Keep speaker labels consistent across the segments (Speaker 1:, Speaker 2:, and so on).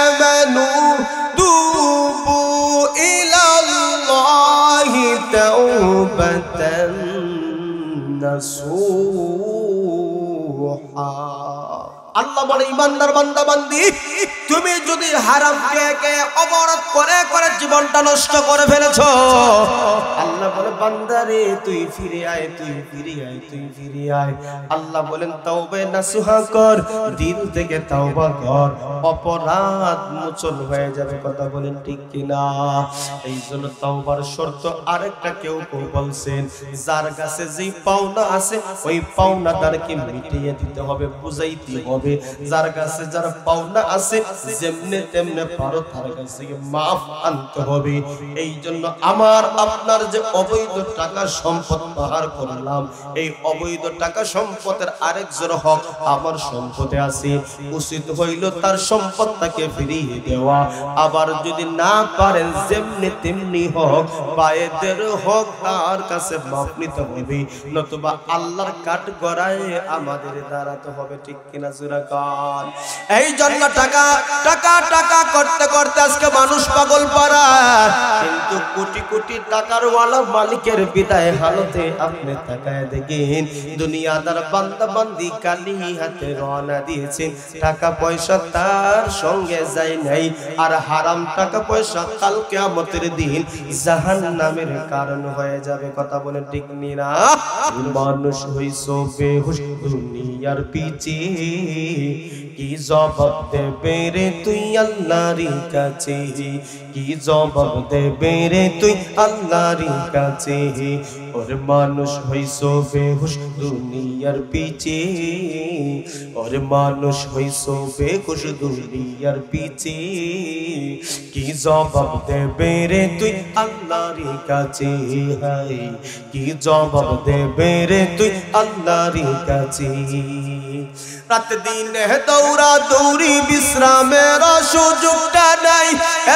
Speaker 1: আমানু তুবু ইলাল্লাহি তাওবাতান নাসুহা। আল্লাহ বলে ইমানদার বান্দা বান্দি, তুমি যদি হারাম খেয়ে অবরোধ করে করে জীবনটা নষ্ট করে ফেলেছো, আল্লাহ বলে বান্দারে তুই ফিরে আয়, তুই ফিরে আয়, তুই ফিরে আয়। আল্লাহ বলেন তাওবা নাসুহা কর, দিল থেকে তাওবা কর, অপরাধ মোচন হয়ে যাবে। কথা বলেন ঠিক কিনা? এই জন্য তাওবার শর্ত আরেকটা কেউ বলছেন, যার কাছে যেই পাওনা আছে ওই পাওনাদারকে মিটিয়ে দিতে হবে, বুঝাইতে হবে। যার কাছে যার পাওনা আছে যেমনে তেমনে পারো তার কাছে মাফ আনতে হবে। এই জন্য আমার আপনার যে অবৈধ টাকা সম্পদ পাহাড় করলাম, এই অবৈধ টাকা সম্পদের আরেকজন হক আমার সম্পদে আছে, উচিত হইল তার সম্পদটাকে ফিরিয়ে দেওয়া। আবার যদি না পারেন যেমনি তেমনি হক, পায়েদের হক তার কাছে মাফ নিতে হবে, নতুবা আল্লাহর কাঠ গড়ায় আমাদের দাঁড়াতে হবে। ঠিক কিনা? জুরাকান। এই জন্য টাকা টাকা টাকা করতে করতে আজকে মানুষ পাগল পারা, কিন্তু কোটি কোটি টাকার ওয়ালা মালিকের বিদায় হালতে আপনি তাকায় দেখেন, দুনিয়াদার বান্দা বান্দি কালি হাতে রওনা দিয়েছেন, টাকা পয়সা তার সঙ্গে যায় নাই, আর হারাম টাকা পয়সা কাল কিয়ামতের দিন জাহান্নামের কারণ হয়ে যাবে। কথা বলেন ঠিক না? মানুষ হইছো বেহুশ দুনিয়ার পিছে, কি জবাব দেবে রে তুই আল্লাহর কাছে, কি জবাব দেবে রে তুই আল্লাহর কাছে। ওর মানুষ হইছো বেহুশ দুনিয়ার পিছে, ওর মানুষ হইছো বেহুশ দুনিয়ার পিছে, কি জবাব দেবে রে তুই আল্লাহর কাছে, হাই কি জবাব দেবে রে তুই আল্লাহর কাছে। রাত দিনে দৌড়া দৌড়ি বিশ্রামের সুযোগটা নাই,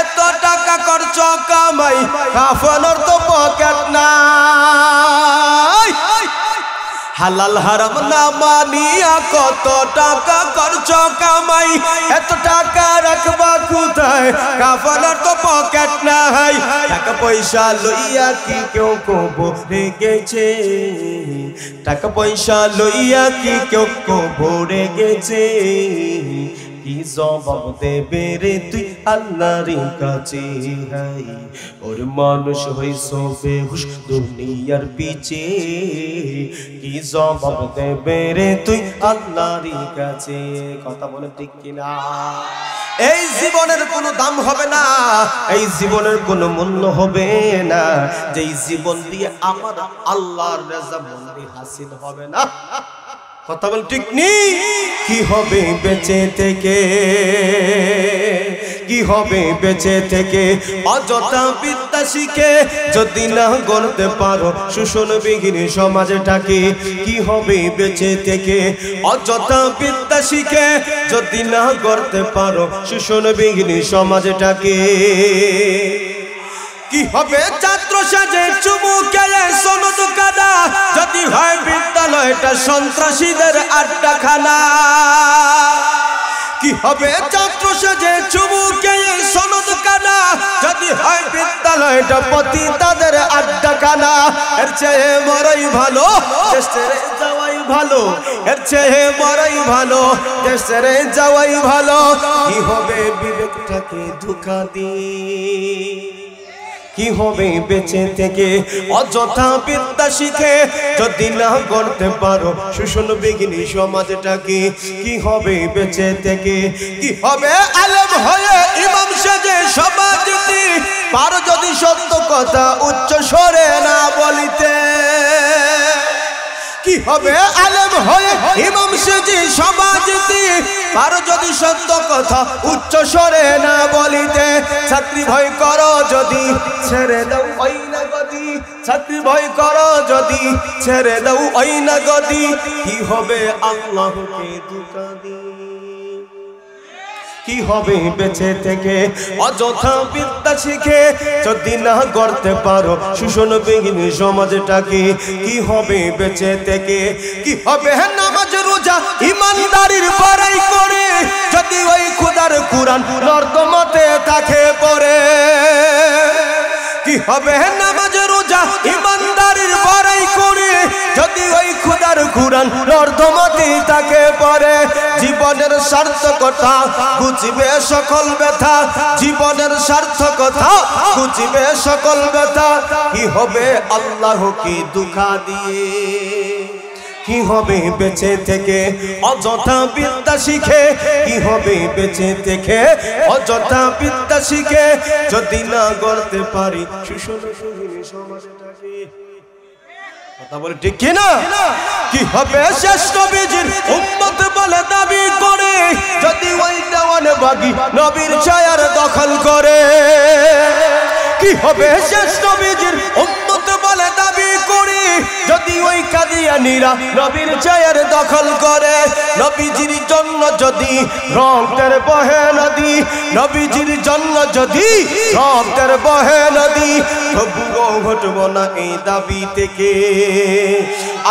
Speaker 1: এত টাকা খরচ কামাই কাফনের তো পকেট নাই। হালাল হারাম না মানিয়া কত টাকা খরচ কামাই, এত টাকা রাখবা কোথায় কাফনের তো পকেট নাই। টাকা পয়সা লইয়া কি কেউ কবরে গেছে, টাকা পয়সা লইয়া কি কেউ কবরে গেছে, কি জবাব দেবে রে তুই আল্লাহর কাছে, হাই ওর মানুষ হইছো বেহুশ দুনিয়ার পিছে, কি জবাব দেবে রে তুই আল্লাহর কাছে। কথা বলে ঠিক কিনা? এই জীবনের কোনো দাম হবে না, এই জীবনের কোনো মূল্য হবে না, যেই জীবন দিয়ে আমার আল্লাহর রেজামন্দি হাসিল হবে না। কথা বল ঠিক নেই? কি হবে বেঁচে থেকে, কি হবে বেঁচে থেকে অযথা বিদ্যা শিখে যদি না গড়তে পারো শোষণবিহীন সমাজটাকে, কি হবে বেঁচে থেকে অযথা বিদ্যা শিখে যদি না গড়তে পারো শোষণবিহীন সমাজটাকে। কি হবে ছাত্র সাজে চুমু খেয়ে সনদ কানা যদি হয় বিদ্যালয়টা সন্ত্রাসীদের আড্ডাখানা। কি হবে ছাত্র সাজে চুমু খেয়ে সনদ কানা যদি হয় বিদ্যালয়টা পতিতাদের আড্ডাখানা। এর চেয়ে মরাই ভালো দেশ ছেড়ে যাওয়াই ভালো, এর চেয়ে মরাই ভালো দেশ ছেড়ে যাওয়াই ভালো। কি হবে বিবেকটাকে ধোঁকা দিয়ে, কি হবে বেঁচে থেকে অযথা বিদ্যা শিখে যদি না গড়তে পারো শোষণবিহীন সমাজটাকে, কি হবে বেঁচে থেকে। কি হবে আলেম হয়ে ইমাম সেজে সমাজটি পারো যদি সত্য কথা উচ্চ স্বরে না বলিতে। কি হবে আলেম হয়ে ইমাম সেজে সমাজটি পারো যদি সত্য কথা উচ্চ স্বরে না বলিতে। ছাত্রী ভয় করো যদি ছেড়ে দাও ওই না গদি, ছাত্রী ভয় করো যদি ছেড়ে দাও ওই না গদি। কি হবে আল্লাহকে ধোঁকা দিয়ে, কি হবে বেঁচে থেকে অযথা বিদ্যা শিখে যদি না গড়তে পারো শোষণবিহীন সমাজটাকে। কি হবে বেঁচে থেকে, কি হবে নামাজ রোজা ইমানদারির বড়াই করে যদি ওই খোদার কুরআন নর্দমাতে থাকে পড়ে কি হবে নামাজ রোজা ইমানদারির বড়াই করে যদি ওই খোদার কুরআন নর্দমাতে থাকে পড়ে জীবনের সার্থকতা বুঝবে সকল ব্যথা জীবনের সার্থকতা বুঝবে সকল ব্যথা কি হবে আল্লাহকে দুঃখা দিয়ে কি হবে বেঁচে থেকে অযথা বিদ্যা শিখে কি হবে বেঁচে থেকে অযথা বিদ্যা শিখে যদি না গড়তে পারি সুশীল সমাজটাকে কথা বলে ঠিক কি না কি হবে শেষ নবীজির উম্মত বলে দাবি করে যদি ওই দেওয়ানে বাগি নবীর ছায়ার দখল করে কি হবে শেষ নবীজির উম্মত বলে দাবি করে যদি ওই কাদিয়ানীরা নবীর ছায়ার দখল করে নবীজির জন্য যদি রক্তের বহে নদী নবীজির জন্য যদি রক্তের বহে নদী তবুও ঘটব না এই দাবি থেকে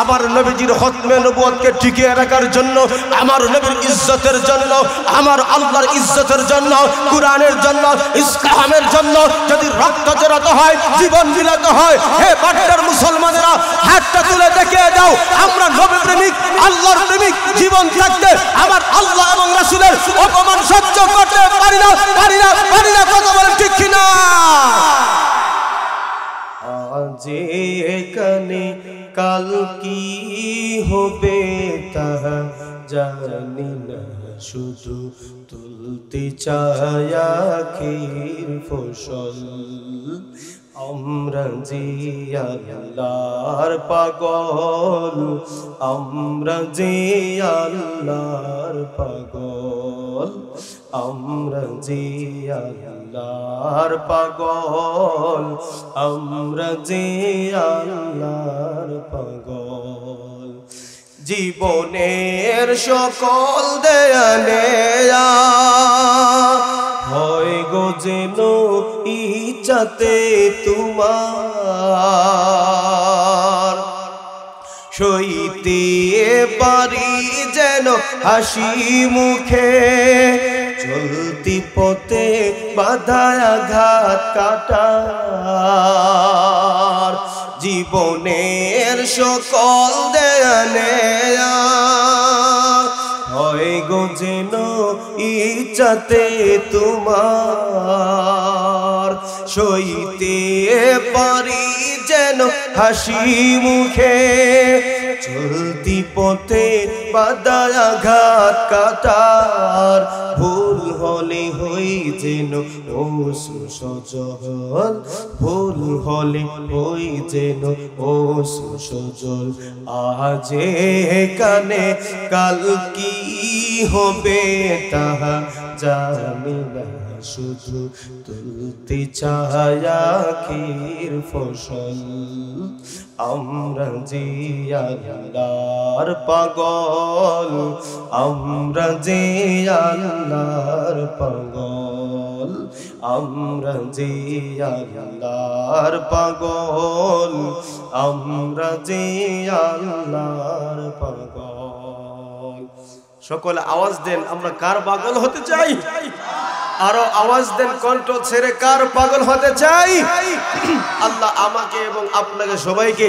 Speaker 1: আমার নবীজির খতমে নবুয়তকে টিকিয়ে রাখার জন্য আমার নবীর ইজ্জতের জন্য আমার আল্লাহর ইজ্জতের জন্য কুরআনের জন্য ইসলামের জন্য যদি রক্ত ঝরাতে হয় জীবন বিলাতে হয় হে বাট্টার মুসলমানেরা হাতটা তুলে দেখিয়ে দাও আমরা নবী প্রেমিক আল্লাহর প্রেমিক জীবন থাকতে আমার আল্লাহ এবং রাসূলের অপমান সহ্য করতে পারি না কথা বলেন ঠিক কিনা আজ এখানে কাল কি হবে তা জানি না শুধু তুলতে চাই আখির ফসল আমরা যে আল্লাহর পাগল আমরা যে আল্লাহর পাগল আমরা যে আল্লাহর পাগল আমরা যে আল্লাহর পাগল জীবনের সকল দেয়ালে হয় গো যেন ইচ্ছাতে তোমার সইতে পারি যেন হাসি মুখে চলতি পথে বাধা আঘাত কাটার জীবনের সকল দেয়ালে হয় গো যেন ইচ্ছাতে তোমার সইতে পারি যেন হাসি মুখে চলতি পথে বাধা আঘাত কাটার ভুল হলে হই যেন অশ্রু সজল ভুল হলে হই যেন অশ্রু সজল আজ এখানে কাল কি হবে তাহা জানি না শুধু তুলতে চাই আখির ফসল আমরা যে আল্লাহর পাগল আমরা যে আল্লাহর পাগল আমরা যে আল্লাহর পাগল আমরা যে আল্লাহর পাগল সকলে আওয়াজ দেন আমরা কার পাগল হতে চাই আরো আওয়াজ দেন কণ্ঠ ছেড়ে কার পাগল হতে চাই আল্লাহ আমাকে এবং আপনাকে সবাইকে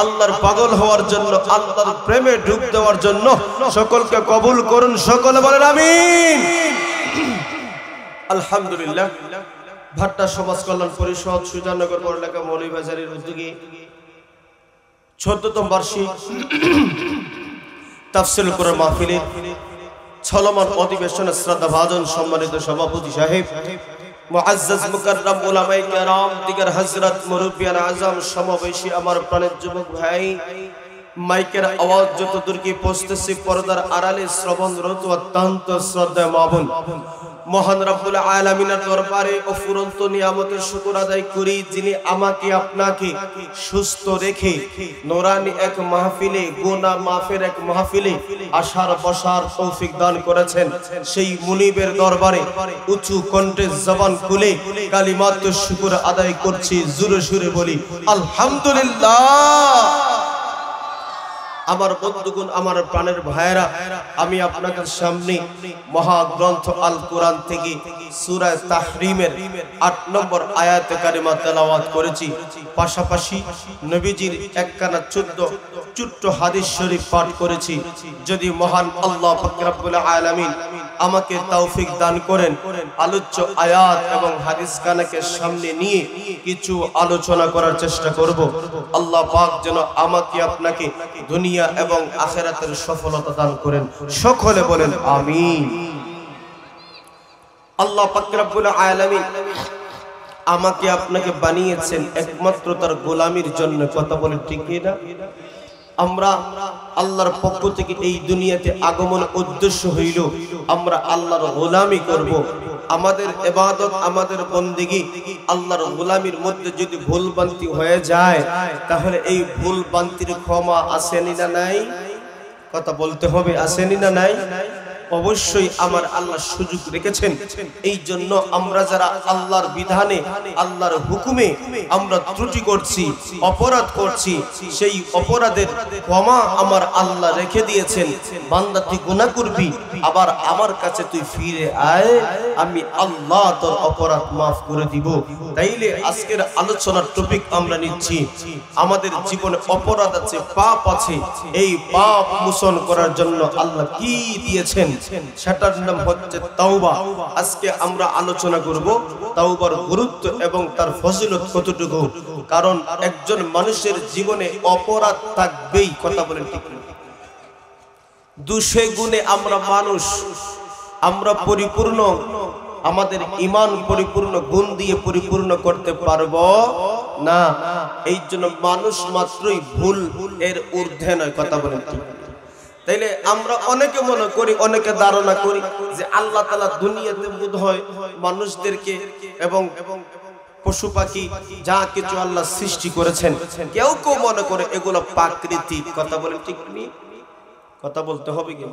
Speaker 1: আল্লাহর পাগল হওয়ার জন্য আল্লাহর প্রেমে ডুব দেওয়ার জন্য সকলকে কবুল করুন সকলে বলেন আমিন আলহামদুলিল্লাহ ভাট্টা সমাজ কল্যাণ পরিষদ সুজানগর বড়লেখা মৌলভীবাজারের উদ্যোগে 14তম বার্ষিক তাফসীরুল কোরআন মাহফিলের চলমান অধিবেশনে শ্রদ্ধাভাজন সম্মানিত সভাপতি সাহেব মুআজ্জাজ মুকাররম উলামায়ে কেরাম দিগর হযরত মুরব্বিয়ান আযম সমাবেশী আমার প্রাণের যুবক ভাই মাইকের আওয়াজ যতদূর কি পৌঁছতেছে পর্দার আড়ালে শ্রবণরত অত্যন্ত শ্রদ্ধেয় মা বোন মহান রব্বুল আলামিনের দরবারে অফুরন্ত নিয়ামতের শুকর আদায় করি যিনি আমাকে আপনাকে সুস্থ রেখে নূরানি এক মাহফিলে গুনাহ মাফের এক মাহফিলে আশার বসার তৌফিক দান করেছেন সেই মুনিবের দরবারে উঁচু কণ্ঠে জবান খুলে কালিমাত শুকর আদায় করছি জোরে সুরে বলি আলহামদুলিল্লাহ আমার বন্ধুগণ, আমার প্রাণের ভাইরা, আমি আপনাদের সামনে মহাগ্রন্থ আল কোরআন থেকে সূরা তাহরিমের ৮ নম্বর আয়াতে কারিমা তেলাওয়াত করেছি। পাশাপাশি নবীজির একখানা 14 ছোট্ট হাদিস শরীফ পাঠ করেছি। যদি মহান আল্লাহ পাক রব্বুল আলামিন আমাকে তৌফিক দান করেন, আলোচ্য আয়াত এবং হাদিস খানাকে সামনে নিয়ে কিছু আলোচনা করার চেষ্টা করব। আল্লাহ পাক যেন আমাকে আপনাকে দুনিয়া এবং আখিরাতের সফলতা দান করেন। সকলে বলেন আমিন। আল্লাহ পাক রব্বুল আলামিন আমাকে আপনাকে বানিয়েছেন একমাত্র তার গোলামির জন্য। কথা বলেন ঠিক না? আমরা আল্লাহর পক্ষ থেকে এই দুনিয়াতে আগমন উদ্দেশ্য হইল আমরা আল্লাহর গোলামি করব। আমাদের ইবাদত, আমাদের বন্দেগী আল্লাহর গোলামির মধ্যে যদি ভুলভ্রান্তি হয়ে যায়, তাহলে এই ভুলভ্রান্তির ক্ষমা আসেনি না নাই? কথা বলতে হবে, আসেনি না নাই? অবশ্যই আমার আল্লাহ সুযোগ রেখেছেন। এই জন্য আমরা যারা আল্লাহর বিধানে, আল্লাহর হুকুমে আমরা ত্রুটি করছি, অপরাধ করছি, সেই অপরাধের ক্ষমা আমার আল্লাহ রেখে দিয়েছেন। বান্দা তুই গুনাহ করবি, আবার আমার কাছে তুই ফিরে আয়, আমি আল্লাহ তোর অপরাধ মাফ করে দিব। তাইলে আজকের আলোচনার টপিক আমরা নিচ্ছি, আমাদের জীবনে অপরাধ আছে, পাপ আছে, এই পাপ মোচন করার জন্য আল্লাহ কি দিয়েছেন, সেটার নাম হচ্ছে তাওবা। আজকে আমরা আলোচনা করব তাওবার গুরুত্ব এবং তার ফজিলত কতটুকু। কারণ একজন মানুষের জীবনে অপরাধ থাকবেই। কথা বলেন ঠিক না? দোষে গুণে আমরা মানুষ, আমরা পরিপূর্ণ, আমাদের ঈমান পরিপূর্ণ গুণ দিয়ে পরিপূর্ণ করতে পারবো না। এই জন্য মানুষ মাত্রই ভুল এর ঊর্ধ্বে নয়। কথা বলেন ঠিক? তাইলে আমরা অনেকে মনে করি, অনেকে ধারণা করি যে আল্লাহ তাআলা দুনিয়াতে বোধহয় মানুষদেরকে এবং পশু পাখি যা কিছু আল্লাহ সৃষ্টি করেছেন, কেউ কেউ মনে করে এগুলো প্রাকৃতিক। কথা বলেন ঠিক নেই? কথা বলতে হবে কি?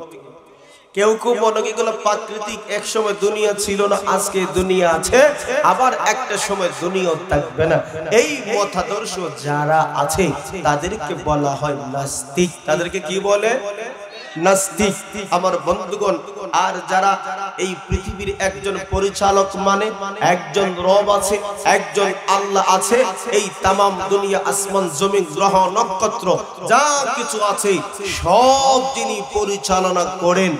Speaker 1: কেউ কেউ মনে করে এগুলো প্রাকৃতিক, এক সময় দুনিয়া ছিল না, আজকে দুনিয়া আছে, আবার একটা সময় দুনিয়া থাকবে না। এই মতাদর্শ যারা আছে তাদেরকে বলা হয় নাস্তিক। তাদেরকে কি বলে? নাস্তিক। আমার বন্ধুগণ, আর যারা এই পৃথিবীর একজন পরিচালক মানে একজন রব আছে, একজন আল্লাহ আছে, এই তামাম দুনিয়া, আসমান, জমিন, গ্রহ, নক্ষত্র যা কিছু আছে সব যিনি পরিচালনা করেন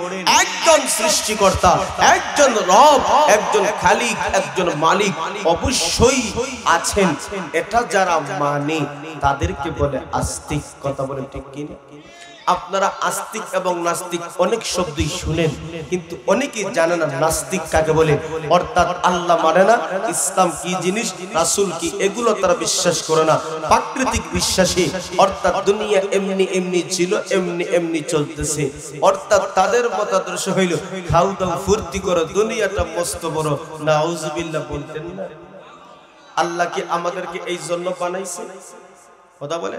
Speaker 1: একজন সৃষ্টিকর্তা, একজন রব, একজন খালিক, একজন মালিক অবশ্যই আছেন। এটা যারা মানে তাদেরকে বলে আস্তিক। কথা বলেন ঠিক কিনা? আপনারা আস্তিক এবং নাস্তিক অনেক শব্দই শুনেন, কিন্তু অনেকেই জানে না নাস্তিক কাকে বলে। অর্থাৎ আল্লাহ মানে না, ইসলাম কি জিনিস, রাসূল কি, এগুলো তারা বিশ্বাস করে না। প্রাকৃতিক বিশ্বাসী, অর্থাৎ দুনিয়া এমনি এমনি ছিল, এমনি এমনি চলতেছে। অর্থাৎ তাদের মতাদর্শ হইল খাও দাও ফুর্তি করো, দুনিয়াটা মস্ত বড়। নাউজুবিল্লাহ বলতেন না? আল্লাহ কি আমাদেরকে এই জন্য বানাইছে? কথা বলে,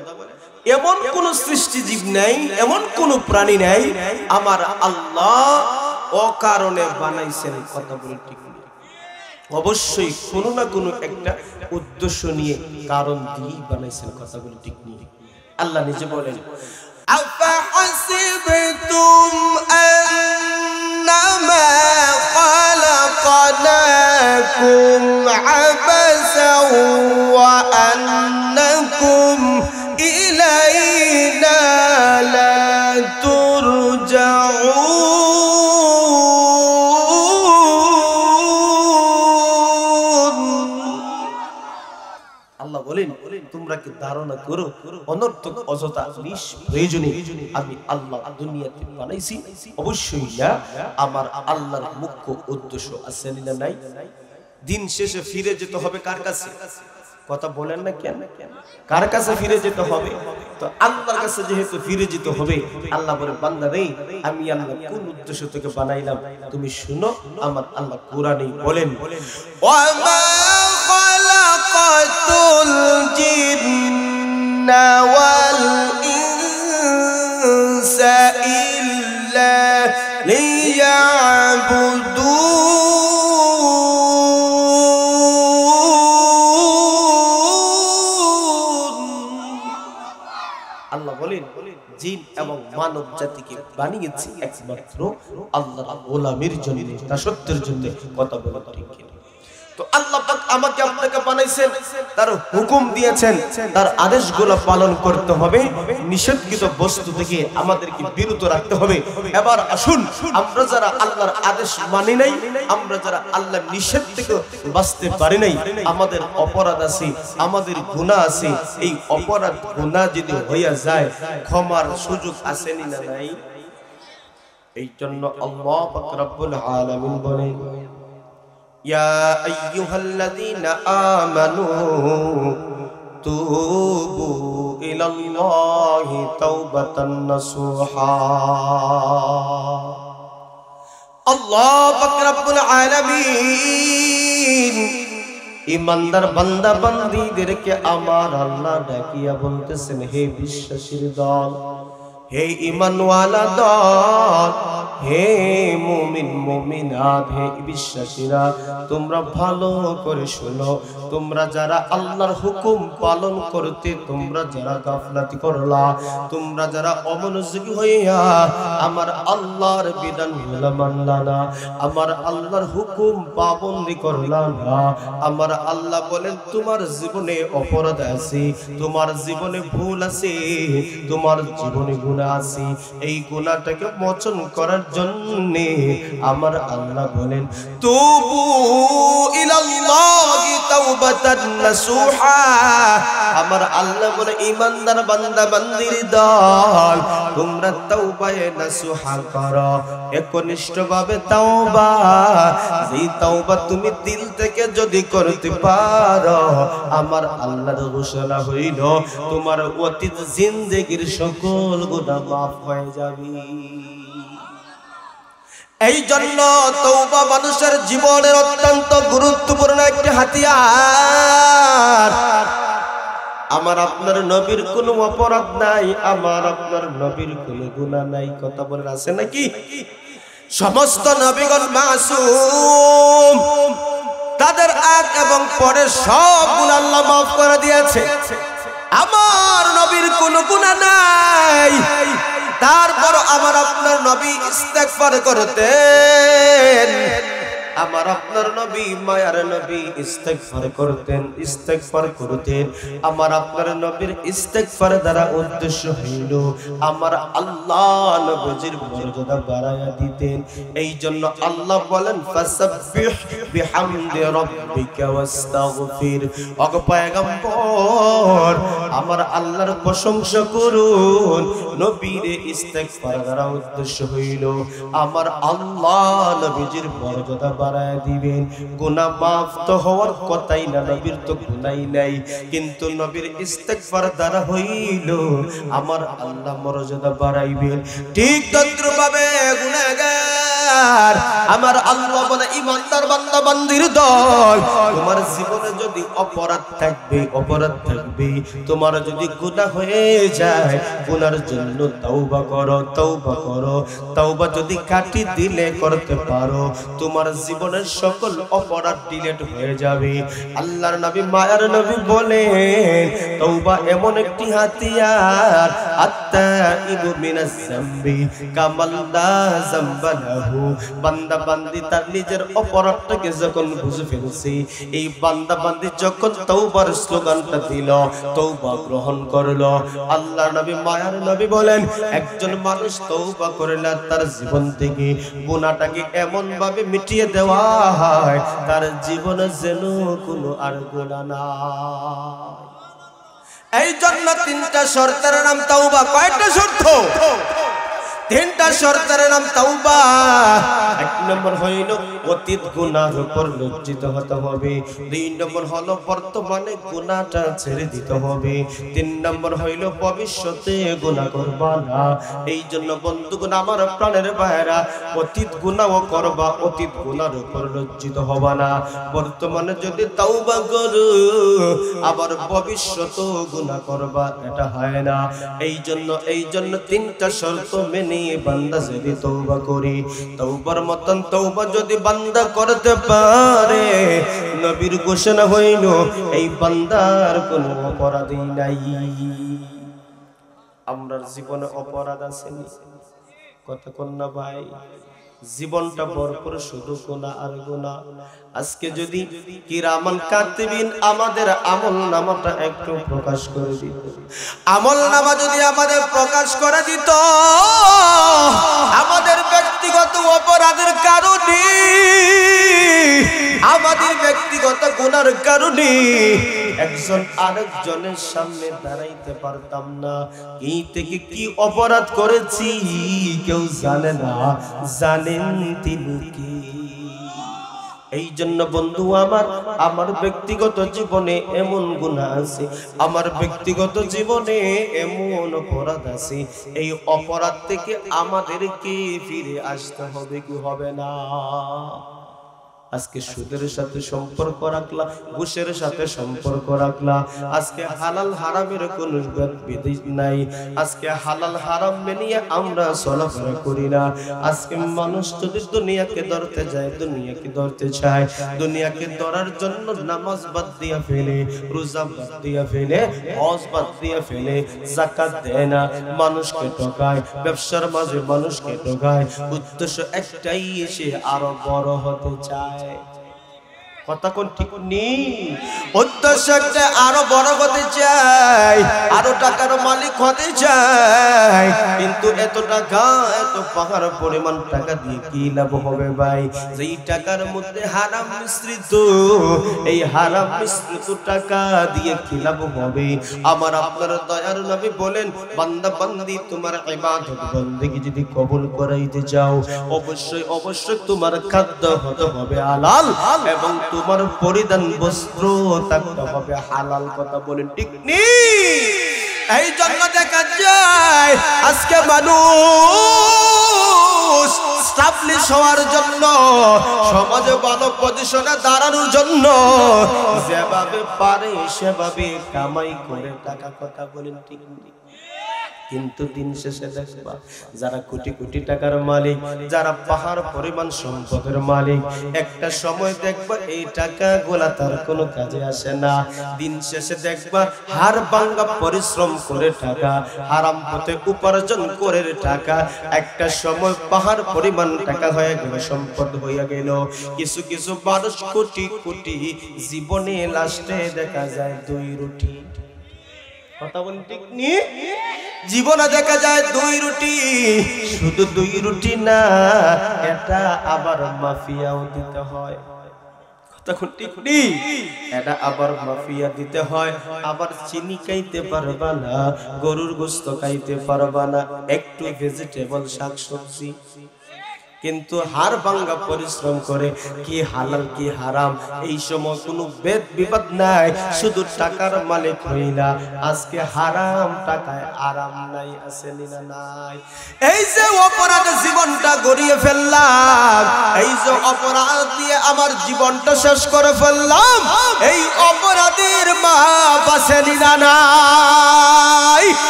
Speaker 1: এমন কোন সৃষ্টিজীব নাই, এমন কোন প্রাণী নাই আমার আল্লাহ অকারণে বানাইছেন। কথা বলে ঠিক না? অবশ্যই কোন না কোন একটা উদ্দেশ্য নিয়ে, কারণ দিয়ে বানাইছেন। কথা বলে ঠিক নিয়ে আল্লাহ নিজে বলেন, আফাহাসিবতুম আন্নামা খালাকনাকুম আবাসাও ওয়া আন্নাকুম ইলাইনা লা তুরজাউন। আল্লাহ বলেন, তোমরা কি ধারণা করো অনর্থক অযথা নিষ্প্রয়োজনে আমি আল্লাহ দুনিয়াতে বানাইছি? অবশ্যই না। আমার আল্লাহর মুখ্য উদ্দেশ্য আছে না নাই? দিন শেষে ফিরে যেতে হবে কার কাছে? কথা বলেন না কেন? কার কাছে ফিরে যেতে হবে? তো আল্লাহর কাছে যেহেতু ফিরে যেতে হবে, আল্লাহ বলে, বান্দা রে, আমি আল্লাহ কোন উদ্দেশ্য থেকে বানাইলাম তুমি শুনো। আমার আল্লাহ কোরআনে বলেন, ওয়ামা খালাকাতুল জিন্না ওয়াল ইনসা ইল্লা লিয়াবুদুন। আল্লাহ বলেন, জিন এবং মানব জাতিকে বানিয়েছি একমাত্র আল্লাহর গোলামির জন্য, দাসত্বের জন্য। কথা বলা ঠিক কিনা? তো আল্লাহ পাক আমাকে আপনাকে বানাইছেন, তার হুকুম দিয়েছেন, তার আদেশগুলো পালন করতে হবে, নিষিদ্ধ বস্তু থেকে আমাদেরকে বিরত রাখতে হবে। এবার আসুন, আমরা যারা আল্লাহর আদেশ মানি নাই, আমরা যারা আল্লাহর নিষেধ থেকে বাঁচতে পারি নাই, আমাদের অপরাধ আছে, আমাদের গুনাহ আছে। এই অপরাধ গুনাহ যদি হইয়া যায়, ক্ষমার সুযোগ আছে না নাই? এই জন্য আল্লাহ পাক রব্বুল আলামিন বলেন, ইয়া আইয়ুহাল্লাযীনা আমানু তুবু ইলাল্লাহি তাওবাতান নাসুহা। আল্লাহ পাক রব্বুল আলামিন ইমানদার বান্দা বান্দীদেরকে আমার আল্লাহ ডাকিয়া বলতেছেন, হে বিশ্বাসীর দল, হে ঈমানওয়ালা দল, হে মুমিন মুমিনাত, হে বিশ্বাসীরা, তোমরা ভালো করে শোনো। তোমরা যারা আল্লাহর হুকুম পালন করতে তোমরা যারা গাফলাতি করলা, তোমরা যারা অমনোযোগী হইয়া আমার আল্লাহর বিধানগুলো মানলা না, আমার আল্লাহর হুকুম পাবন্দি করলা না, আমার আল্লাহ বলেন তোমার জীবনে অপরাধ আছে, তোমার জীবনে ভুল আছে, তোমার জীবনে গুনাহ আছে। এই গুনাহটাকে মোচন করার জন্য আমার আল্লাহ বলেন, তুবু ইলাল্লাহি তাওবাতান নাসুহা। আমার আল্লাহ বলে, ঈমানদার বান্দা বান্দির দল, তোমরা তাওবায়ে নাসুহা করো, একনিষ্ঠভাবে তাওবা। যেই তাওবা তুমি দিল থেকে যদি করতে পারো, আমার আল্লাহর ঘোষণা হইল তোমার অতীত জিন্দেগীর সকল গুনাহ মাফ হয়ে যাবে। এই জন্য তওবা মানুষের জীবনের অত্যন্ত গুরুত্বপূর্ণ একটি হাতিয়ার। আমার আপনার নবীর কোনো অপরাধ নাই, আমার আপনার নবীর কোনো গুনাহ নাই। কথা বলেন, আছে নাকি? সমস্ত নবীগণ মাসুম, তাদের আগ এবং পরে সব গুনাহ আল্লাহ মাফ করে দিয়েছে। আমার নবীর কোনো গুনাহ নাই, তারপর আমার আপনার নবী ইস্তেগফার করতেন। আমার আপনার নবী মায়ার নবী ইস্তেগফার করতেন, ইস্তেগফার করতেন। আমার আপনার নবীর ইস্তেগফার দ্বারা উদ্দেশ্য হইল আমার আল্লাহ নবীর মর্যাদা বাড়ায়া দিতেন। এই জন্য আল্লাহ বলেন, ফাসাব্বিহ বিহামদি রাব্বিকা ওয়াস্তাগফির। ওগো পয়গম্বর, আমার আল্লাহর প্রশংসা করুন। নবীর ইস্তেগফার দ্বারা উদ্দেশ্য হইল আমার আল্লাহ নবীর মর্যাদা বাড়ায় দিবেন। গুনাহ মাফ তো হওয়ার কথাই না, নবীর তো গুনাহই নাই, কিন্তু নবীর ইস্তেগফার দ্বারা হইল আমার আল্লাহ মর্যাদা বাড়াইবেন। ঠিক তদ্রুপভাবে গুনাহগার আমার আল্লাহ বলে, ঈমানদার বান্দা বান্দির দল, তোমার জীবনে যদি অপরাধ থাকবে, অপরাধ থাকবে, তোমার যদি গুনাহ হয়ে যায়, গুনার জন্য তওবা করো, তওবা করো। তওবা যদি কাটি দিলে করতে পারো, তোমার জীবনের সকল অপরাধ ডিলিট হয়ে যাবে। আল্লাহর নবী মায়ার নবী বলেন, তওবা এমন একটি হাতিয়ার, আত্তাইবু মিনাজ যামবি কামান লা যামবা লাহু। বান্দা বান্দি তার নিজের অপরাধটাকে যখন বুঝে ফেলছে, এই বান্দা বান্দি যখন তওবার স্লোগানটা দিল, তওবা গ্রহণ করলো, আল্লাহর নবী মায়ার নবী বলেন, একজন মানুষ তওবা করলে তার জীবন থেকে গুনাহটাকে এমন ভাবে মিটিয়ে দেওয়া হয়, তার জীবনে যেন কোনো আর গুনাহ নাই। এই জন্য তিনটা শর্তের নাম তওবা। কয়টা শর্ত? তিনটা শর্তের নাম তওবা। এক নম্বর হইল অতীত গুনাহর উপর লজ্জিত হতে হবে। দুই নম্বর হলো বর্তমানে গুনাহটা ছেড়ে দিতে হবে। তিন নম্বর হইল ভবিষ্যতে গুনাহ করবা না। এই জন্য বন্ধুগণ, আমার প্রাণের ভাইরা, অতীত গুনাহ করবা, অতীত গুনাহর উপর লজ্জিত হবা না। বর্তমানে যদি তওবা করো, আবার ভবিষ্যতে গুনাহ করবা, এটা হয় না। এই জন্য তিনটা শর্ত মেনে বান্দা যদি তওবা করি, তওবার মতন তওবা যদি বান্দা করতে পারে, নবীর ঘোষণা হইল এই বান্দার কোনো অপরাধই নাই। আমরার জীবনে অপরাধ আসেনি, কথা কোন না ভাই? জীবনটা ভরপুর শুধু গুনাহ আর গুনাহ। আজকে যদি কিরামান কাতিবিন আমাদের আমল নামাটা একটু প্রকাশ করে দিত, আমল নামা যদি আমাদের প্রকাশ করে দিত, আমাদের ব্যক্তিগত অপরাধের কারণে, আমাদের ব্যক্তিগত গুনার কারণে একজন আরেকজনের সামনে দাঁড়াইতে পারতাম না। কি থেকে কি অপরাধ করেছি কেউ জানে না, জানেন তিনি কি। এই জন্য বন্ধু আমার ব্যক্তিগত জীবনে এমন গুনাহ আছে, আমার ব্যক্তিগত জীবনে এমন অপরাধ আছে, এই অপরাধ থেকে আমাদেরকে ফিরে আসতে হবে কি হবে না? আজকে সুদের সাথে সম্পর্ক রাখলা, ঘুষের সাথে সম্পর্ক রাখলা, আজকে হালাল হারামের কোনো বিধি নাই, আজকে হালাল হারাম মেনিয়ে আমরা চলাফেরা করি না। আজকে মানুষ যদি দুনিয়াকে ধরতে যায়, দুনিয়াকে ধরতে চায়, দুনিয়াকে ধরার জন্য নামাজ বাদ দিয়া ফেলে, রোজা বাদ দিয়া ফেলে, হজ বাদ দিয়া ফেলে, যাকাত দেয় না, মানুষকে ঠকায়, ব্যবসার মাঝে মানুষকে ঠকায়, উদ্দেশ্য একটাই, সে আরো বড় হতে চায়। কথা কোন ঠিক নেই? উদ্দেশ্য একটা, আরো বড় হতে চাই, আরো টাকার মালিক হতে চাই, কিন্তু এত টাকা, এত পাহাড় পরিমাণ টাকা দিয়ে কি লাভ হবে ভাই? যেই টাকার মধ্যে হারাম মিশ্রিত, এই হারাম মিশ্রিত টাকা দিয়ে কি লাভ হবে? আমার আপনার দয়ার নবী বলেন, বান্দা বান্দি তোমার ইবাদত বন্দেগী যদি কবুল করাইতে চাও, অবশ্যই অবশ্যই তোমার খাদ্য হতে হবে হালাল, এবং তোমার পরিধান বস্ত্র থাকতে হবে হালাল। কথা বলেন ঠিক নেই? এই জন্য দেখা যায় আজকে মানুষ স্টাবলিশ হওয়ার জন্য, সমাজে ভালো পজিশনে দাঁড়ানোর জন্য যেভাবে পারে সেভাবে কামাই করে টাকা। কথা বলেন ঠিক নেই? কিন্তু দিন শেষে দেখবা যারা কোটি কোটি টাকার মালিক, যারা পাহাড় পরিমাণ সম্পদের মালিক, একটা সময় দেখবা এই টাকা গোলা তার কোনো কাজে আসে না। দিন শেষে দেখবা হাড় ভাঙা পরিশ্রম করে টাকা, হারাম পথে উপার্জন করে টাকা, একটা সময় পাহাড় পরিমাণ টাকা হয়ে গেল, সম্পদ হয়ে গেল। কিছু কিছু 12 কোটি কোটি জীবনে লাস্টে দেখা যায় 2 রুটি। কথা বলেন ঠিক নেই? জীবনে দেখা যায় 2 রুটি, শুধু 2 রুটি না, এটা আবার মাফিয়াও দিতে হয়। কথা ঠিক নেই? এটা আবার মাফিয়া দিতে হয়, আবার চিনি খাইতে পারবা না, গরুর গোশত খাইতে পারবা না, একটু ভেজিটেবল শাকসবজি, কিন্তু হাড় ভাঙা পরিশ্রম করে কি হালাল কি হারাম এই সময় কোনো ভেদ বিবাদ নাই, শুধু টাকার মালিক হইলা। আজকে হারাম টাকায় আরাম নাই, আসেনি না নাই? এই যে অপরাধে জীবনটা গড়িয়ে ফেললাম, এই যে অপরাধ দিয়ে আমার জীবনটা শেষ করে ফেললাম, এই অপরাধের মাপ আসেনি না নাই?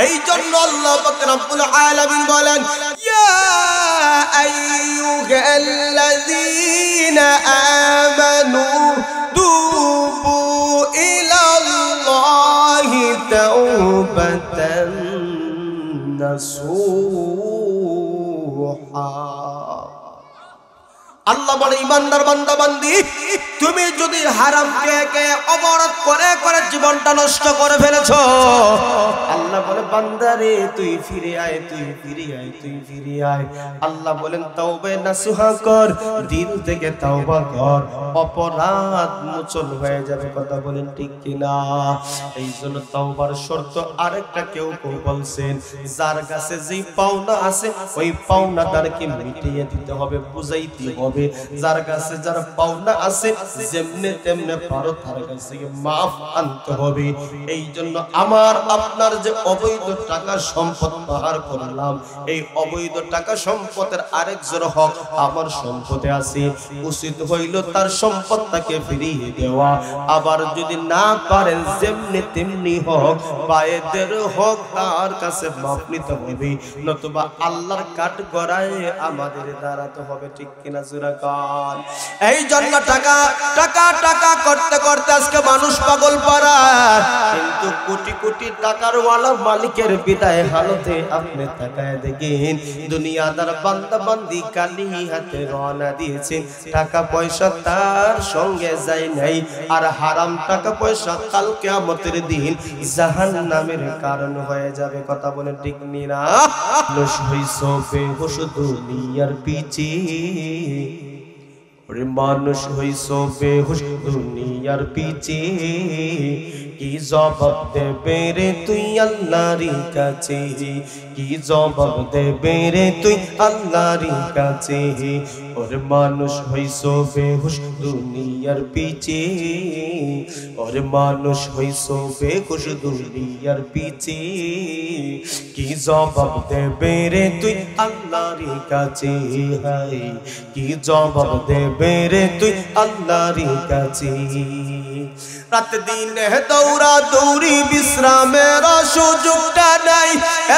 Speaker 1: এই জন্য আল্লাহ পাক রব্বুল আলামিন বলেন, ইয়া আইয়ুহাল্লাযীনা আমানু তুবু ইলাল্লাহি তাওবাতান নাসুহা। আল্লাহ বলে, ইমানদার বান্দা বান্দি, তুমি যদি হারাম খেয়ে অপরাধ করে করে জীবনটা নষ্ট করে ফেলেছো, আল্লাহ বলে বান্দারে তুই ফিরে আয়, তুই ফিরে আয়, তুই ফিরে আয়। আল্লাহ বলেন তাওবা নাসুহা কর, দিল থেকে তাওবা কর, অপরাধ মোচন হয়ে যাবে। কথা বলেন ঠিক কিনা? এই জন্য তাওবার শর্ত আরেকটা কেউ বলছেন, যার কাছে যেই পাওনা আছে ওই পাওনাদারকে মিটিয়ে দিতে হবে, বুঝাইতে হবে। যার কাছে যার পাওনা আছে যেমনে তেমনে পারো তার কাছে মাফ আনতে হবে। এই জন্য আমার আপনার যে অবৈধ টাকা সম্পদ পাহাড় করলাম, এই অবৈধ টাকা সম্পদের আরেকজন হক আমার সম্পদে আছে, উচিত হইল তার সম্পদটাকে ফিরিয়ে দেওয়া। আবার যদি না পারেন যেমনি তেমনি হক, বায়েদের হক তার কাছে মাফ নিতে হবে, নতুবা আল্লাহর কাঠ গড়ায় আমাদের দাঁড়াতে হবে। ঠিক কিনা? জোরা কান। এই জন্য টাকা টাকা টাকা করতে করতে আজকে মানুষ পাগল পারা, কিন্তু কোটি কোটি টাকার ওয়ালা মালিকের বিদায় হালতে আপনি তাকায় দেখেন দুনিয়াদার বান্দা বান্দি কালি হাতে রওনা দিয়েছেন, টাকা পয়সা তার সঙ্গে যায় নাই, আর হারাম টাকা পয়সা কাল কিয়ামতের দিন জাহান্নামের কারণ হয়ে যাবে। কথা বলে ঠিক না? মানুষ হইছো বেহুশ দুনিয়ার পিছে, মানুষ হইছো বেহুশ দুনিয়ার পিছে, কি জবাব দেবে রে তুই আল্লাহর কাছে, কি জবাব দেবে রে তুই আল্লাহর কাছে। ওরে মানুষ হইছো বেহুশ দুনিয়ার পিছে, ওরে মানুষ হইছো বেহুশ দুনিয়ার পিছে, কি জবাব দেবে রে তুই আল্লাহর কাছে, হায় কি জবাব দেবে রে তুই আল্লাহর কাছে। রাত দিনে দৌড়া দৌড়ি বিশ্রামের সুযোগটা নাই,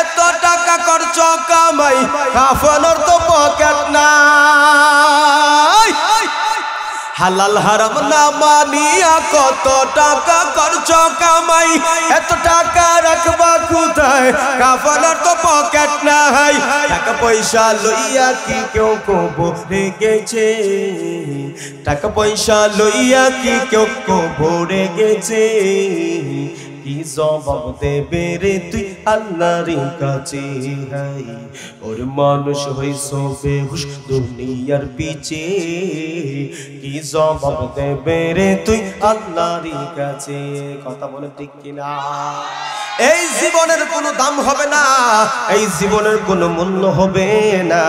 Speaker 1: এত টাকা খরচ কামাই কাফনের তো পকেট নাই, হালাল হারাম না মানিয়া কত টাকা খরচ কামাই, এত টাকা রাখবা কোথায় কাফনের তো পকেট নাই। টাকা পয়সা লইয়া কি কেউ কবরে গেছে, টাকা পয়সা লইয়া কি কেউ কবরে গেছে, কি জবাব দেবে রে তুই আল্লাহর কাছে, হায় ওর মানুষ হইছো বেহুশ দুনিয়ার পিছে, কি জবাব দেবে রে তুই আল্লাহর কাছে। কথা বলে ঠিক কিনা? এই জীবনের কোনো দাম হবে না, এই জীবনের কোনো মূল্য হবে না,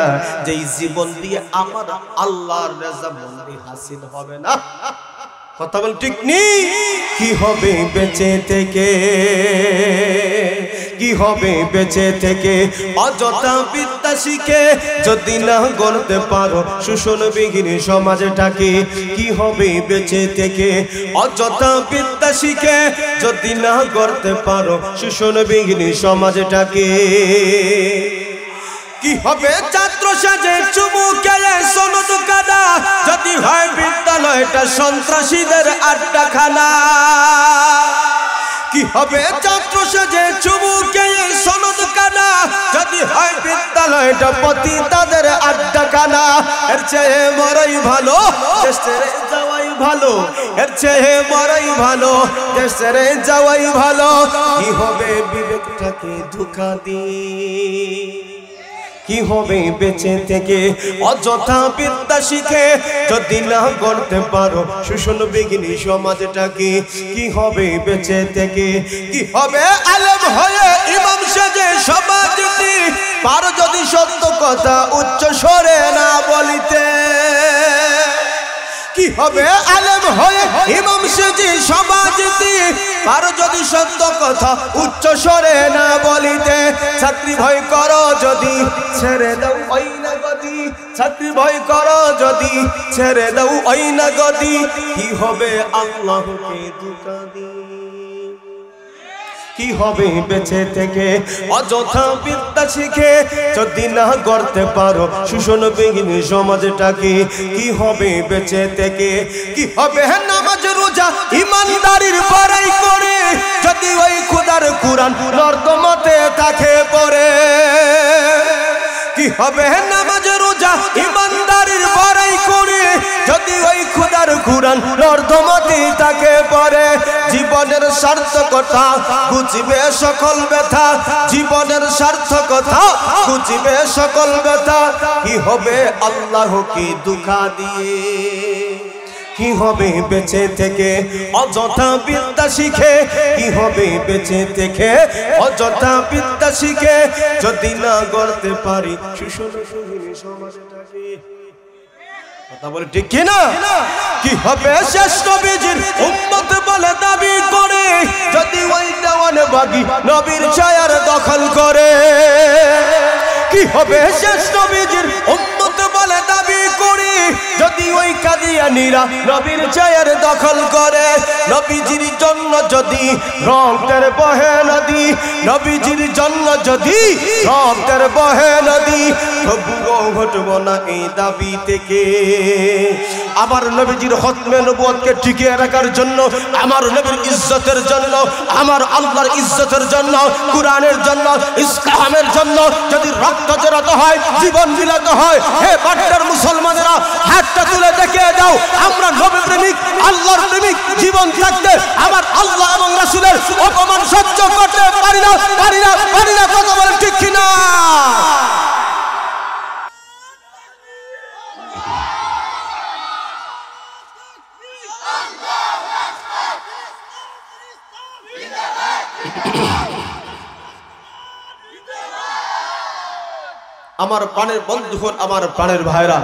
Speaker 1: যেই জীবন দিয়ে আমার আল্লাহর রেজামন্দি হাসিল হবে না। কথা বল ঠিক নেই? কি হবে বেঁচে থেকে, কি হবে বেঁচে থেকে অযথা বিদ্যা শিখে যদি না গড়তে পারো শোষণবিহীন সমাজটাকে, কি হবে বেঁচে থেকে অযথা বিদ্যা শিখে যদি না গড়তে পারো শোষণবিহীন সমাজটাকে, কি হবে ছাত্র সাজে চুমু খেয়ে সনদ কানা যদি হয় বিদ্যালয়টা সন্ত্রাসীদের আড্ডাখানা, কি হবে ছাত্র সাজে চুমু খেয়ে সনদ কানা যদি হয় বিদ্যালয়টা পতিতাদের আড্ডাখানা। এর চেয়ে মরাই ভালো দেশ ছেড়ে যাওয়াই ভালো, এর চেয়ে মরাই ভালো দেশ ছেড়ে যাওয়াই ভালো। কি হবে বিবেকটাকে ধোঁকা দিয়ে, কি হবে বেঁচে থেকে অযথা বিদ্যা শিখে যদি না গড়তে পারো শোষণবিহীন সমাজটাকে, কি হবে বেঁচে থেকে, কি হবে আলেম হয়ে ইমাম সেজে সমাজটি পারো যদি সত্য কথা উচ্চ স্বরে না বলিতে, কি হবে আলেম হয়ে ইমাম সেজে সমাজটি পারো যদি সত্য কথা উচ্চ স্বরে না বলিতে, চাকরি ভয় করো যদি ছেড়ে দাও ওই না গদি, চাকরি ভয় করো যদি ছেড়ে দাও ওই না গদি, কি হবে আল্লাহকে ধোঁকা দিয়ে, কি হবে বেঁচে থেকে অযথা বিদ্যা শিখে যদি না গড়তে পারো শোষণবিহীন সমাজটাকে, কি হবে বেঁচে থেকে, কি হবে নামাজ রোজা ইমানদারির বড়াই করে যদি ওই খোদার কুরআন নর্দমাতে থাকে পড়ে, কি হবে নামাজ রোজা ইমানদারির বড়াই করে যদি ওই খোদার কুরআন নর্দমাতে থাকে পড়ে। জীবনের সার্থকতা বুঝবে সকল ব্যথা, জীবনের সার্থকতা বুঝবে সকল ব্যথা, কি হবে আল্লাহকে ধোঁকা দিয়ে, কি হবে বেঁচে থেকে অযথা বিদ্যা শিখে, কি হবে বেঁচে থেকে অযথা বিদ্যা শিখে যদি না গড়তে পারি শোষণবিহীন সমাজটাকে। কথা বলে ঠিক কিনা? কি হবে শেষ নবীজির উম্মত বলে দাবি করে যদি ওই দেওয়ানে বাগি নবীর ছায়ার দখল করে, কি হবে শেষ নবীজির উম্মত বলে দাবি করে যদি ওই কাদিয়ানীরা নবীর ছায়ার দখল করে, নবীজির জন্য যদি রক্তের বহে নদী, নবীজির জন্য যদি রক্তের বহে নদী, তবুও ঘটবো না এই দাবি থেকে। আমার নবীজির খতমে নবুয়তকে টিকিয়ে রাখার জন্য, আমার নবীর ইজ্জতের জন্য, আমার আল্লাহর ইজ্জতের জন্য, কুরআনের জন্য, ইসলামের জন্য যদি রক্ত জড়াতে হয়, জীবন বিলাতে হয়, হে বাট্টার মুসলমানেরা হাতটা তুলে দেখিয়ে দাও আমরা নবী প্রেমিক, আল্লাহর প্রেমিক। জীবন থাকতে আমার আল্লাহ এবং রাসূলের অপমান সহ্য করতে পারি না, পারি না, পারি না। কথা বলেন ঠিক কিনা? আমার প্রাণের বন্ধুগণ, আমার প্রাণের ভাইরা,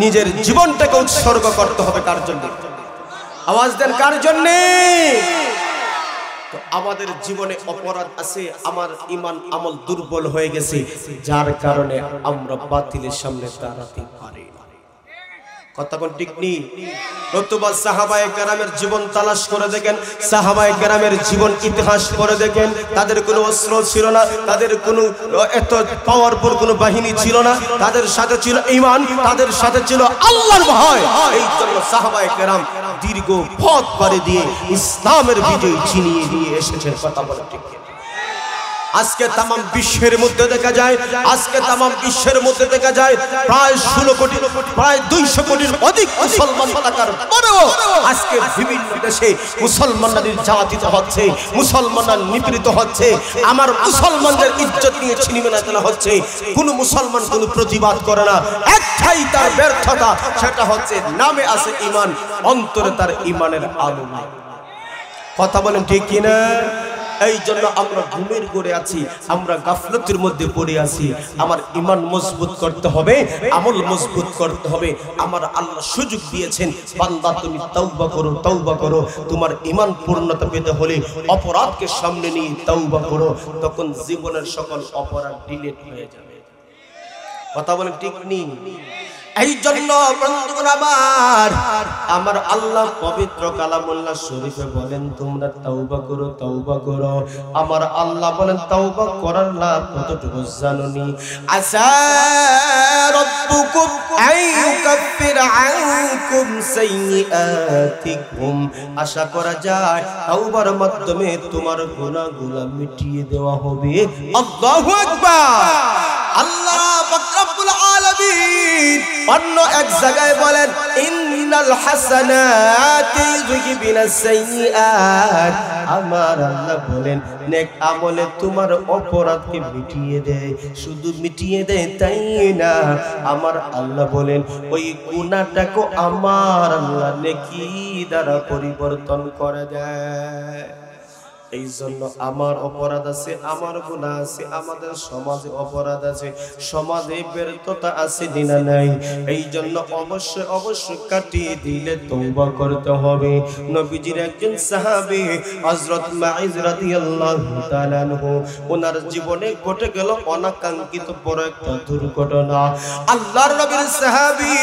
Speaker 1: নিজের জীবনটাকে উৎসর্গ করতে হবে কার জন্য? আওয়াজ দেন, কার জন্য? তো আমাদের জীবনে অপরাধ আছে, আমার ঈমান আমল দুর্বল হয়ে গেছে, যার কারণে আমরা বাতিলের সামনে দাঁড়াতে পারি না। কথা কোন ঠিক নেই? নতুবা সাহাবায়ে কেরামের জীবন তালাশ করে দেখেন, সাহাবায়ে কেরামের জীবন ইতিহাস করে দেখেন, তাদের কোনো অস্ত্র ছিল না, তাদের কোনো এত পাওয়ারফুল কোনো বাহিনী ছিল না, তাদের সাথে ছিল ঈমান, তাদের সাথে ছিল আল্লাহর ভয়। এই জন্য সাহাবায়ে কেরাম দীর্ঘ পথ পাড়ি দিয়ে ইসলামের বিজয় ছিনিয়ে নিয়ে এসেছেন। কথা বলা ঠিক কিনা? আজকে তাম বিশ্বের মধ্যে দেখা যায়, আজকে তাম বিশ্বের মধ্যে দেখা যায় প্রায় 16 কোটি, প্রায় 200 কোটির অধিক মুসলমান থাকার পরেও আজকে বিভিন্ন দেশে মুসলমানরা নির্যাতিত হচ্ছে, মুসলমানরা নিপীড়িত হচ্ছে, আমার মুসলমানদের ইজ্জত নিয়ে ছিনিমিনি তোলা হচ্ছে। কোন মুসলমান কোনো প্রতিবাদ করে না, একটাই তার ব্যর্থতা, সেটা হচ্ছে নামে আছে ঈমান, অন্তরে তার ঈমানের আলো নাই। কথা বলেন ঠিক কিনা? এই জন্য আমরা ঘুমের ঘরে আছি, আমরা গাফলতের মধ্যে পড়ে আছি। আমার ঈমান মজবুত করতে হবে, আমল মজবুত করতে হবে। আমার আল্লাহ সুযোগ দিয়েছেন, বান্দা তুমি তওবা করো, তওবা করো। তোমার ঈমান পূর্ণতা পেতে হলে অপরাধকে সামনে নিয়ে তওবা করো, তখন জীবনের সকল অপরাধ ডিলিট হয়ে যাবে। কথা বলেন ঠিক নেই? এই জন্য বন্ধুগণ আমার আল্লাহ পবিত্র কালামুল্লাহ শরীফে বলেন তোমরা তওবা করো, তওবা করো। আমার আল্লাহ বলেন তওবা করার লাভ কতটুকু জানোনি? আসা রাব্বুকুম আইয়ুকাফির আনকুম সাইয়্যাতিকুম, আশা করা যায় তওবার মাধ্যমে তোমার গুনাহগুলো মিটিয়ে দেওয়া হবে। আল্লাহু আকবার। আল্লাহ পাক রব্বুল আলামিন অন্য এক জায়গায় বলেন ইন্নাল হাসানাতি ইউযহিবুনাস সাইয়্যাত। আমার আল্লাহ বলেন নেক আমলে তোমার অপরাধকে মিটিয়ে দেয়। শুধু মিটিয়ে দেয় তাই না, আমার আল্লাহ বলেন ওই গুনাহটাকে আমার আল্লাহ নেকি দ্বারা পরিবর্তন করে দেয়। এই জন্য আমার অপরাধ আছে, আমার গুনাহ আছে, আমাদের সমাজে অপরাধ আছে, সমাজে ব্যর্থতা আছে দিনা নাই। এই জন্য অবশ্যই অবশ্যই কাটিয়ে দিলে তওবা করতে হবে। নবীজির একজন সাহাবী হযরত মাইজ রাদিয়াল্লাহু তাআলা আনহু, ওনার জীবনে ঘটে গেল অনাকাঙ্ক্ষিত বড় একটা দুর্ঘটনা। আল্লাহর নবীর সাহাবী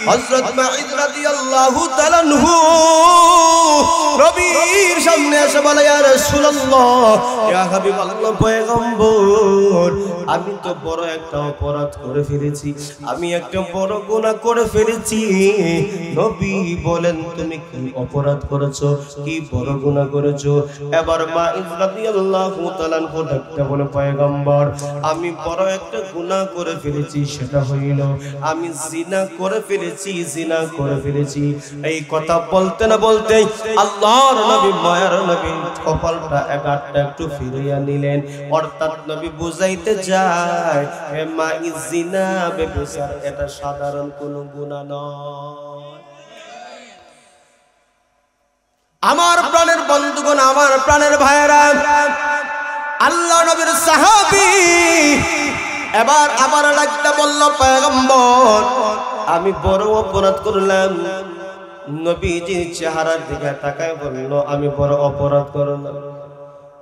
Speaker 1: হযরত মাইজ রাদিয়াল্লাহু তাআলা আনহু নবীর সামনে এসে বলে ইয়া রাসূলুল্লাহ, ইয়া হাবিবাল্লাহ, পয়গম্বর, আমি তো বড় একটা অপরাধ করে ফেলেছি, আমি একটা বড় গুনাহ করে ফেলেছি। নবী বলেন তুমি কি অপরাধ করেছো, কি বড় গুনাহ করেছো? এবার মাইজ রাদিয়াল্লাহু তাআলা আনহু ডাকতে বলে পয়গম্বর, আমি বড় একটা গুনাহ করে ফেলেছি, সেটা হইল আমি জিনা করে ফেলেছি, জিনা করে ফেলেছি। এই কথা বলতে না বলতেই আল্লাহর নবী মায়ার নবী কপালটা একাটটা একটু ফিরিয়ে নিলেন, অর্থাৎ নবী বুঝাইতে যায় হে মাইজ, জিনা ব্যভিচার এটা সাধারণ কোনো গুনাহ নয়। আমার প্রাণের বন্ধুগণ, আমার প্রাণের ভাইয়েরা, আল্লাহ নবীর সাহাবী এবার আবার লাগতে বলল পয়গম্বর আমি বড় অপরাধ করলাম। নবীজির চেহারার দিকে তাকায় বলল আমি বড় অপরাধ করলাম।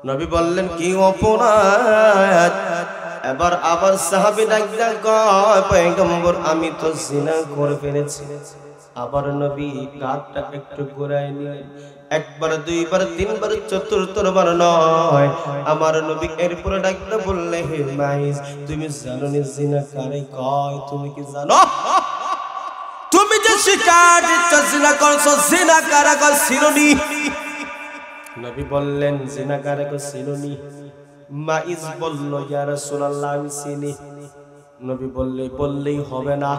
Speaker 1: নবী বললেন কি অপরাধ? এবার আবার সাহাবী ডাকতে কয় পয়গম্বর আমি তো জিনা করে ফেলেছি। আবার নবী কাঁধটা একটু ঘুরায় নিলেন, একবার দুইবার তিনবার চতুর্থবার নয়, আমার নবী এরপরে ডাকতে বললে, হে মাইজ তুমি জানো নি জিনা কারে কয়? তুমি কি জানো? তুমি যে শিকার দিচ্ছ জিনা করছো, জিনা কারে কয় চিনুনি? নবী বললেন জিনা কারে কয় চিনুনি? মাইজ বলল ইয়া রাসূলুল্লাহ আমি চিনি। নবী বললেই হবে না।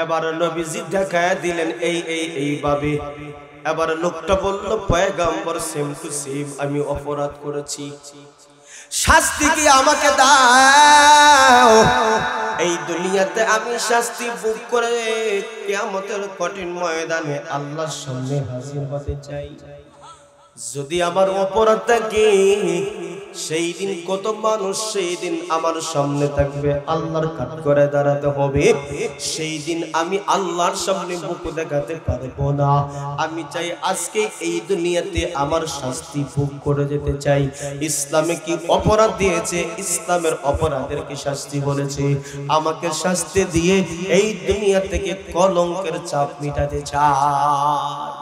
Speaker 1: এবার নবীজি দেখায় দিলেন এইভাবে। এবার লোকটা বলল পয়গম্বর সেম টু সেম আমি অপরাধ করেছি, শাস্তি কি আমাকে দাও। এই দুনিয়াতে আমি শাস্তি ভোগ করে কিয়ামতের কঠিন ময়দানে আল্লাহর সামনে হাজির হতে চাই। যদি আমার অপরাধ থাকে, সেই দিন কত মানুষ সেই দিন আমার সামনে থাকবে, আল্লাহর কাঠ করে দাঁড়াতে হবে। সেই দিন আমি আল্লাহর সামনে মুখ দেখাতে পারবো না। আমি চাই আজকে এই দুনিয়াতে আমার শাস্তি ভোগ করে যেতে চাই। ইসলামে কি অপরাধ দিয়েছে? ইসলামের অপরাধের কি শাস্তি বলেছে? আমাকে শাস্তি দিয়ে এই দুনিয়া থেকে কলঙ্কের চাপ মিটাতে চাই।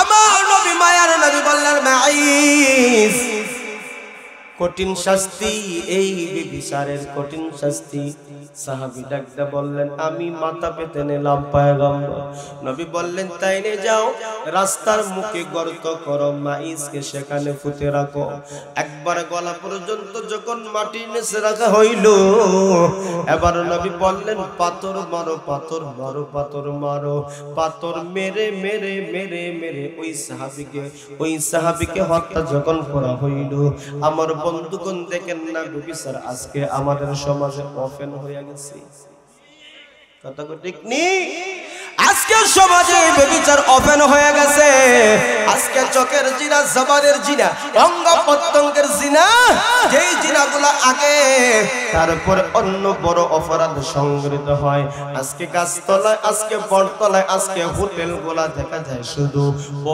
Speaker 1: আমার নবী মায়ার নবী বললেন মাইজ কঠিন শাস্তি, এই বিচারের কঠিন শাস্তি। সাহাবী ডাকতে বললেন আমি মাথা পেতে নিলাম পয়গম্বর। নবী বললেন তাই নিয়ে যাও, রাস্তার মুখে গর্ত করো, মাইজকে সেখানে পুঁতে রাখো। একবার গলা পর্যন্ত যখন মাটির নিচে রাখা হইল, এবার নবী বললেন পাথর মারো, পাথর মারো, পাথর মারো। পাথর মেরে মেরে মেরে মেরে ওই সাহাবীকে হত্যা যখন করা হইল, আমার বন্ধুগণ দেখেন না বিচার আজকে আমাদের সমাজে ওপেন হয়ে গেছে। কথা ঠিক নেই? আজকে সমাজে বিচার ওপেন হয়ে গেছে। আজকে চোখের জিনা, জবানের জিনা, অঙ্গ প্রত্যঙ্গের জিনা, যেই জিনাগুলো আগে তারপরে অন্য বড় অপরাধ সংগঠিত হয়। আজকে গাছতলায়, আজকে বটতলায়, আজকে হোটেলগুলা দেখা যায় শুধু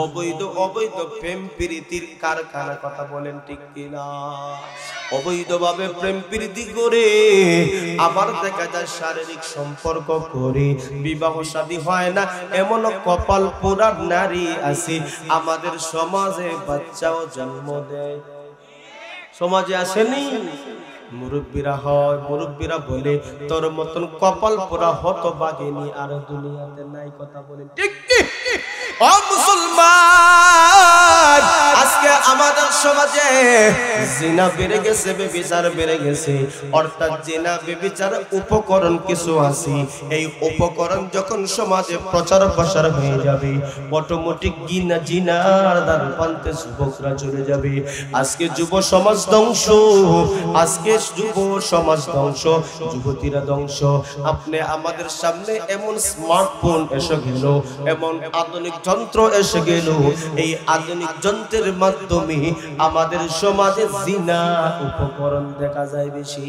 Speaker 1: অবৈধ অবৈধ প্রেম প্রীতির কারখানা। কথা বলেন ঠিক কিনা? অবৈধভাবে প্রেম প্রীতি করে আবার দেখা যায় শারীরিক সম্পর্ক করে বিবাহ শাদী হয় না, এমন কপাল পোড়া নারী আছে আমাদের সমাজে। বাচ্চাও জন্ম দেয়, সমাজে আসেনি? মুরব্বীরা হয়, মুরব্বীরা বলে তোর মতন কপাল পোড়া হতভাগিনী আর দুনিয়াতে নাই। কথা বলেন ঠিক কি? ও মুসলমান, আজকে আমাদের সমাজে জিনা বেড়ে গেছে, ব্যভিচার বেড়ে গেছে। অর্থাৎ জিনা ব্যভিচার উপকরণ কিছু আছে, এই উপকরণ যখন সমাজে প্রচার প্রসার হয়ে যাবে, অটোমেটিক জিনার দ্বার প্রান্তে যুবকরা চলে যাবে। আজকে যুব সমাজ ধ্বংস, আজকে যুব সমাজ ধ্বংস, যুবতীরা ধ্বংস। আপনি আমাদের সামনে এমন স্মার্টফোন এসে গেল, এমন আধুনিক যন্ত্র এসে গেল, এই আধুনিক যন্ত্রের মাধ্যমে আমাদের সমাজে জিনা উপকরণ দেখা যায় বেশি।